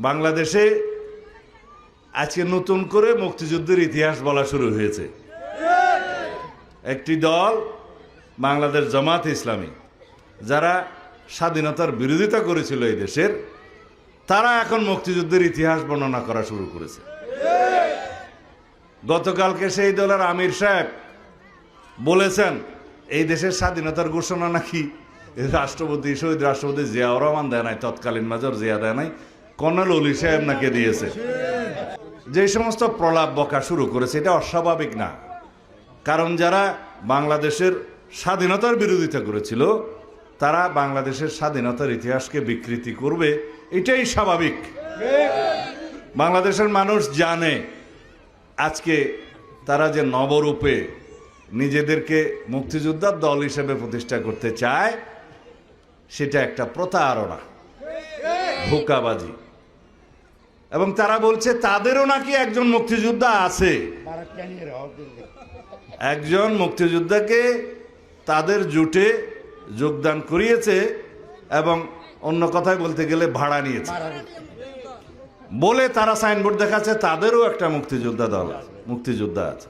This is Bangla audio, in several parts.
বাংলাদেশে আজকে নতুন করে মুক্তিযুদ্ধের ইতিহাস বলা শুরু হয়েছে। একটি দল বাংলাদেশ জামাত ইসলামী, যারা স্বাধীনতার বিরোধিতা করেছিল এই দেশের, তারা এখন মুক্তিযুদ্ধের ইতিহাস বর্ণনা করা শুরু করেছে। গতকালকে সেই দলের আমির সাহেব বলেছেন এই দেশের স্বাধীনতার ঘোষণা নাকি রাষ্ট্রপতি, শহীদ রাষ্ট্রপতি জিয়াউর রহমান দেয় নাই, তৎকালীন মেজর জিয়া দেয় নাই, কর্নেল অলি সাহেব নাকি দিয়েছে। যে সমস্ত প্রলাপ বকা শুরু করেছে, এটা অস্বাভাবিক না। কারণ যারা বাংলাদেশের স্বাধীনতার বিরোধিতা করেছিল, তারা বাংলাদেশের স্বাধীনতার ইতিহাসকে বিকৃতি করবে, এটাই স্বাভাবিক। বাংলাদেশের মানুষ জানে আজকে তারা যে নবরূপে নিজেদেরকে মুক্তিযোদ্ধার দল হিসেবে প্রতিষ্ঠা করতে চায়, সেটা একটা প্রতারণা, ধোঁকাবাজি। এবং তারা বলছে তাদেরও নাকি একজন মুক্তিযোদ্ধা আছে, একজন মুক্তিযোদ্ধাকে তাদের জোটে যোগদান করিয়েছে এবং অন্য কথায় বলতে গেলে ভাড়া নিয়েছে বলে তারা সাইনবোর্ড দেখাচ্ছে তাদেরও একটা মুক্তিযোদ্ধা দল আছে, মুক্তিযোদ্ধা আছে।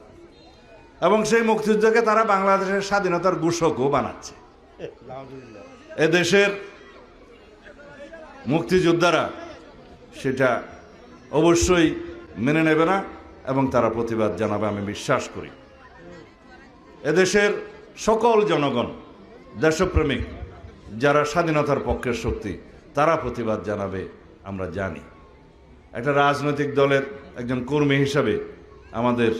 এবং সেই মুক্তিযুদ্ধকে তারা বাংলাদেশের স্বাধীনতার ঘোষকও বানাচ্ছে। এদেশের মুক্তিযোদ্ধারা সেটা অবশ্যই মেনে নেবে না এবং তারা প্রতিবাদ জানাবে, আমি বিশ্বাস করি। এদেশের সকল জনগণ, দেশপ্রেমিক, যারা স্বাধীনতার পক্ষের শক্তি, তারা প্রতিবাদ জানাবে, আমরা জানি। একটা রাজনৈতিক দলের একজন কর্মী হিসাবে আমাদের